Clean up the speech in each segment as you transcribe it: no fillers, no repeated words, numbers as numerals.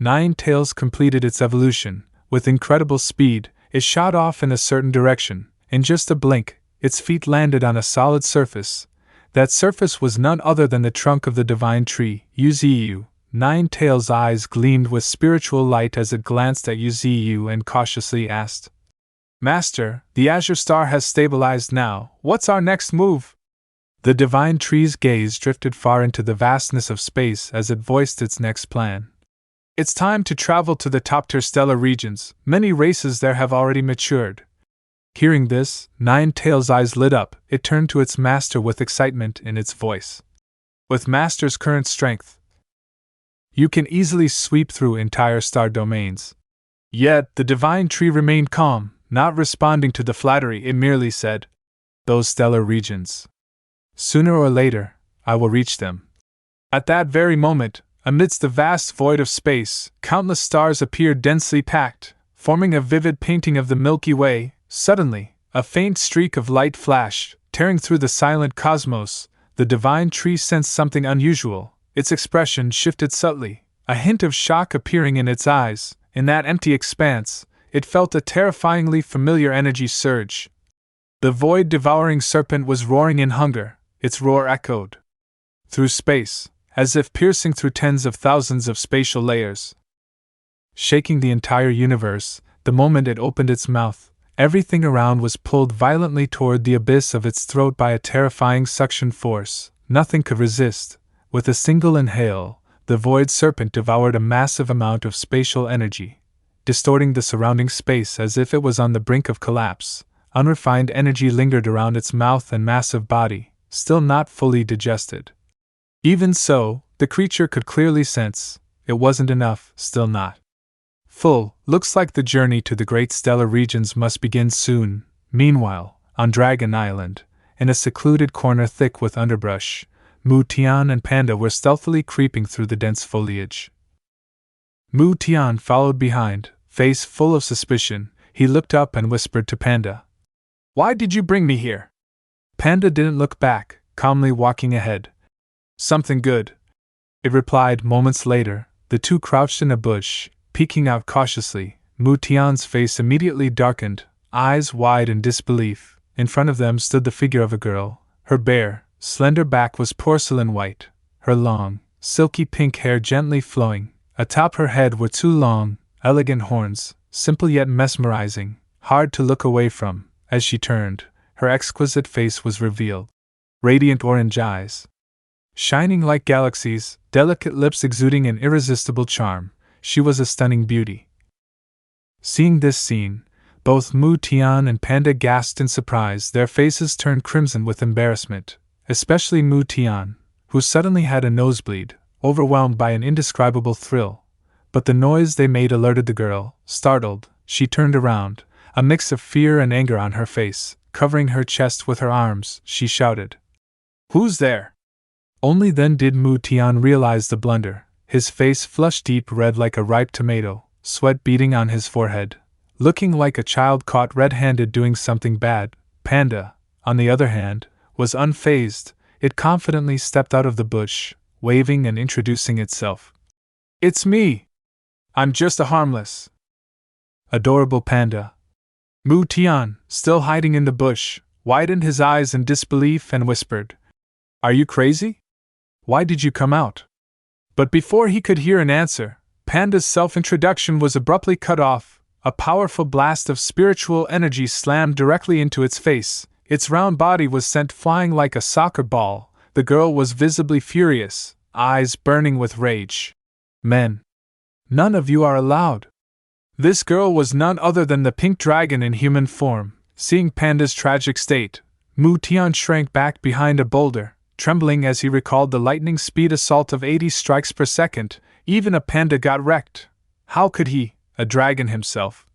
Nine Tails completed its evolution. With incredible speed, it shot off in a certain direction. In just a blink, its feet landed on a solid surface. That surface was none other than the trunk of the divine tree, Yuziyu. Nine Tails' eyes gleamed with spiritual light as it glanced at Yuziyu and cautiously asked, "Master, the Azure Star has stabilized now. What's our next move?" The divine tree's gaze drifted far into the vastness of space as it voiced its next plan. "It's time to travel to the top-tier stellar regions. Many races there have already matured." Hearing this, Nine Tails' eyes lit up. It turned to its master with excitement in its voice. "With Master's current strength, you can easily sweep through entire star domains." Yet, the divine tree remained calm, not responding to the flattery. It merely said, "Those stellar regions. Sooner or later, I will reach them." At that very moment, amidst the vast void of space, countless stars appeared densely packed, forming a vivid painting of the Milky Way. Suddenly, a faint streak of light flashed, tearing through the silent cosmos. The divine tree sensed something unusual. Its expression shifted subtly, a hint of shock appearing in its eyes. In that empty expanse, it felt a terrifyingly familiar energy surge. The void-devouring serpent was roaring in hunger. Its roar echoed through space, as if piercing through tens of thousands of spatial layers, shaking the entire universe. The moment it opened its mouth, everything around was pulled violently toward the abyss of its throat by a terrifying suction force. Nothing could resist. With a single inhale, the void serpent devoured a massive amount of spatial energy, distorting the surrounding space as if it was on the brink of collapse. Unrefined energy lingered around its mouth and massive body, still not fully digested. Even so, the creature could clearly sense it wasn't enough, still not full. Looks like the journey to the great stellar regions must begin soon. Meanwhile, on Dragon Island, in a secluded corner thick with underbrush, Mu Tian and Panda were stealthily creeping through the dense foliage. Mu Tian followed behind, face full of suspicion. He looked up and whispered to Panda, "Why did you bring me here?" Panda didn't look back, calmly walking ahead. "Something good," it replied. Moments later, the two crouched in a bush, peeking out cautiously. Mu Tian's face immediately darkened, eyes wide in disbelief. In front of them stood the figure of a girl. Her bare, slender back was porcelain white, her long, silky pink hair gently flowing. Atop her head were two long, elegant horns, simple yet mesmerizing, hard to look away from. As she turned, her exquisite face was revealed. Radiant orange eyes, shining like galaxies, delicate lips exuding an irresistible charm. She was a stunning beauty. Seeing this scene, both Mu Tian and Panda gasped in surprise. Their faces turned crimson with embarrassment, especially Mu Tian, who suddenly had a nosebleed, overwhelmed by an indescribable thrill. But the noise they made alerted the girl. Startled, she turned around, a mix of fear and anger on her face. Covering her chest with her arms, she shouted, "Who's there?" Only then did Mu Tian realize the blunder. His face flushed deep red like a ripe tomato, sweat beading on his forehead, looking like a child caught red-handed doing something bad. Panda, on the other hand, was unfazed. It confidently stepped out of the bush, waving and introducing itself. "It's me! I'm just a harmless, adorable panda." Mu Tian, still hiding in the bush, widened his eyes in disbelief and whispered, "Are you crazy? Why did you come out?" But before he could hear an answer, Panda's self-introduction was abruptly cut off. A powerful blast of spiritual energy slammed directly into its face. Its round body was sent flying like a soccer ball. The girl was visibly furious, eyes burning with rage. "Men, none of you are allowed." This girl was none other than the pink dragon in human form. Seeing Panda's tragic state, Mu Tian shrank back behind a boulder, trembling as he recalled the lightning speed assault of 80 strikes per second. Even a panda got wrecked. How could he, a dragon himself,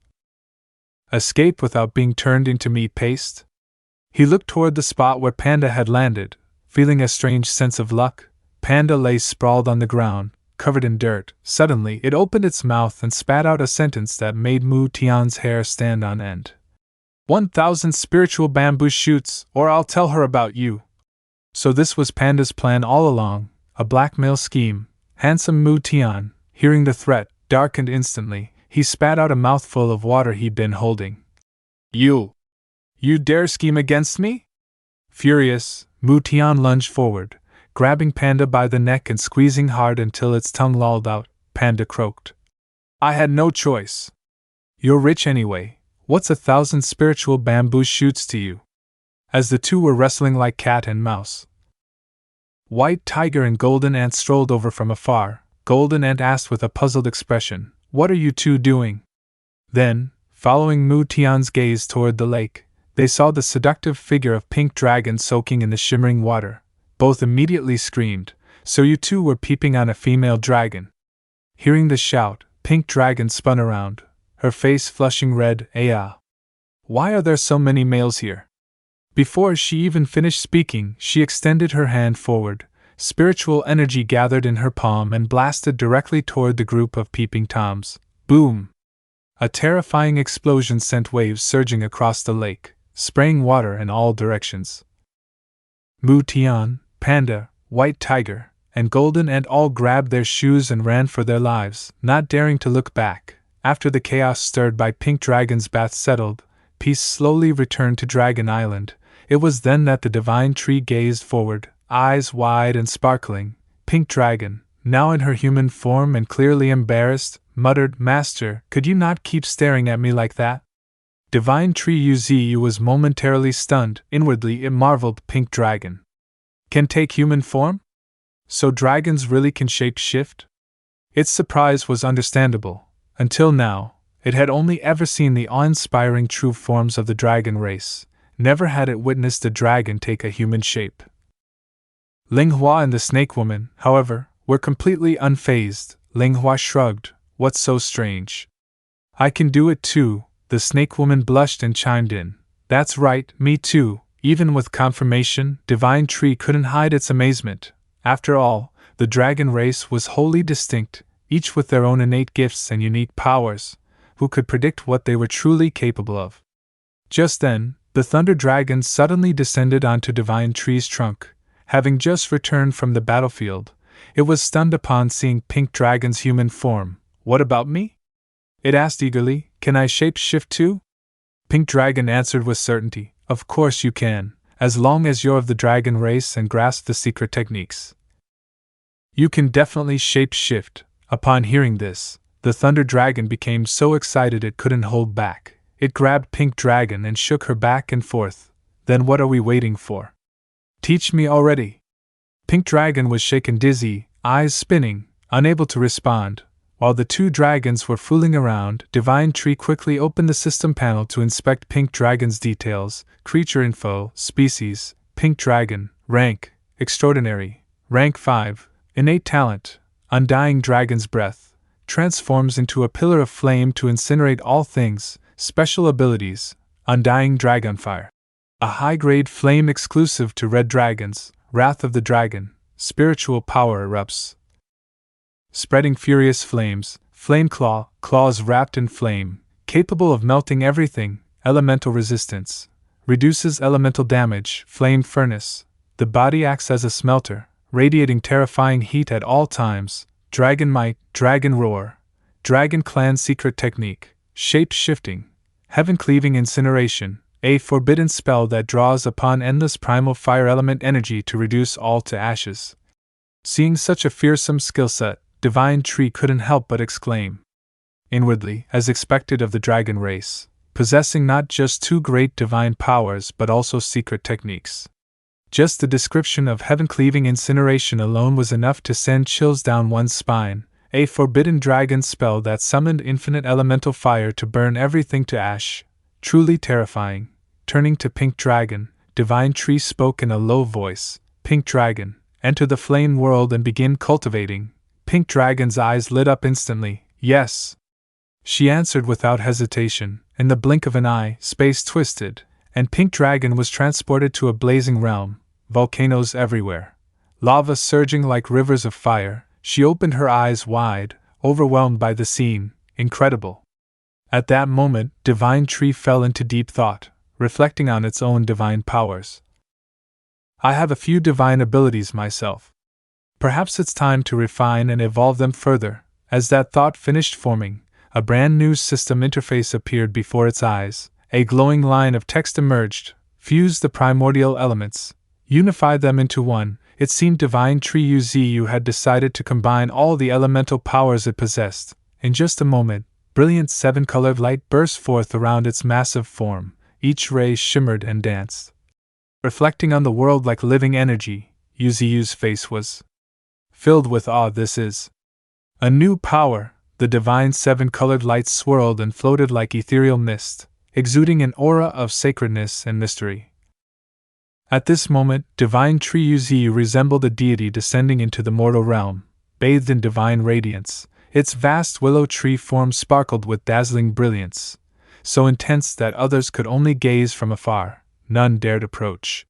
escape without being turned into meat paste? He looked toward the spot where Panda had landed, feeling a strange sense of luck. Panda lay sprawled on the ground, covered in dirt. Suddenly, it opened its mouth and spat out a sentence that made Mu Tian's hair stand on end. 1,000 spiritual bamboo shoots, or I'll tell her about you." So this was Panda's plan all along, a blackmail scheme. Handsome Mu Tian, hearing the threat, darkened instantly. He spat out a mouthful of water he'd been holding. You dare scheme against me? Furious, Mu Tian lunged forward, grabbing Panda by the neck and squeezing hard until its tongue lolled out. Panda croaked. I had no choice. You're rich anyway, what's 1,000 spiritual bamboo shoots to you? As the two were wrestling like cat and mouse. White Tiger and Golden Ant strolled over from afar. Golden Ant asked with a puzzled expression, What are you two doing? Then, following Mu Tian's gaze toward the lake, they saw the seductive figure of Pink Dragon soaking in the shimmering water. Both immediately screamed, So you two were peeping on a female dragon. Hearing the shout, Pink Dragon spun around, her face flushing red. Why are there so many males here? Before she even finished speaking, she extended her hand forward. Spiritual energy gathered in her palm and blasted directly toward the group of peeping toms. Boom! A terrifying explosion sent waves surging across the lake, spraying water in all directions. Mu Tian, Panda, White Tiger, and Golden Ant all grabbed their shoes and ran for their lives, not daring to look back. After the chaos stirred by Pink Dragon's bath settled, peace slowly returned to Dragon Island. It was then that the divine tree gazed forward, eyes wide and sparkling. Pink Dragon, now in her human form and clearly embarrassed, muttered, Master, could you not keep staring at me like that? Divine Tree Uzu was momentarily stunned. Inwardly it marveled. Pink Dragon can take human form? So dragons really can shape-shift? Its surprise was understandable. Until now, it had only ever seen the awe-inspiring true forms of the dragon race. Never had it witnessed a dragon take a human shape. Linghua and the Snake Woman, however, were completely unfazed. Linghua shrugged. What's so strange? I can do it too. The Snake Woman blushed and chimed in. That's right, me too. Even with confirmation, Divine Tree couldn't hide its amazement. After all, the dragon race was wholly distinct, each with their own innate gifts and unique powers. Who could predict what they were truly capable of? Just then, the Thunder Dragon suddenly descended onto Divine Tree's trunk. Having just returned from the battlefield, it was stunned upon seeing Pink Dragon's human form. What about me? It asked eagerly. Can I shape-shift too? Pink Dragon answered with certainty. Of course you can, as long as you're of the dragon race and grasp the secret techniques. You can definitely shape-shift. Upon hearing this, the Thunder Dragon became so excited it couldn't hold back. It grabbed Pink Dragon and shook her back and forth. Then what are we waiting for? Teach me already. Pink Dragon was shaken dizzy, eyes spinning, unable to respond. While the two dragons were fooling around, Divine Tree quickly opened the system panel to inspect Pink Dragon's details. Creature info, species, Pink Dragon, rank, extraordinary, rank 5, innate talent, undying dragon's breath, transforms into a pillar of flame to incinerate all things, special abilities, undying dragonfire. A high-grade flame exclusive to red dragons, wrath of the dragon, spiritual power erupts. Spreading furious flames, flame claw, claws wrapped in flame, capable of melting everything, elemental resistance, reduces elemental damage, flame furnace, the body acts as a smelter, radiating terrifying heat at all times, dragon might, dragon roar, dragon clan secret technique, shape-shifting, heaven-cleaving incineration, a forbidden spell that draws upon endless primal fire element energy to reduce all to ashes. Seeing such a fearsome skill set, Divine Tree couldn't help but exclaim. Inwardly, as expected of the dragon race, possessing not just two great divine powers but also secret techniques. Just the description of heaven-cleaving incineration alone was enough to send chills down one's spine, a forbidden dragon spell that summoned infinite elemental fire to burn everything to ash. Truly terrifying. Turning to Pink Dragon, Divine Tree spoke in a low voice. Pink Dragon, enter the flame world and begin cultivating. Pink Dragon's eyes lit up instantly. Yes. She answered without hesitation. In the blink of an eye, space twisted, and Pink Dragon was transported to a blazing realm. Volcanoes everywhere. Lava surging like rivers of fire. She opened her eyes wide, overwhelmed by the scene. Incredible. At that moment, Divine Tree fell into deep thought, reflecting on its own divine powers. I have a few divine abilities myself. Perhaps it's time to refine and evolve them further. As that thought finished forming, a brand new system interface appeared before its eyes. A glowing line of text emerged, fused the primordial elements, unified them into one. It seemed Divine Tree Uzu had decided to combine all the elemental powers it possessed. In just a moment, brilliant seven-colored light burst forth around its massive form. Each ray shimmered and danced, reflecting on the world like living energy. Uzu's face was filled with awe. This is a new power. The divine seven-colored light swirled and floated like ethereal mist, exuding an aura of sacredness and mystery. At this moment, Divine Tree Uzu resembled a deity descending into the mortal realm, bathed in divine radiance. Its vast willow tree form sparkled with dazzling brilliance, so intense that others could only gaze from afar. None dared approach.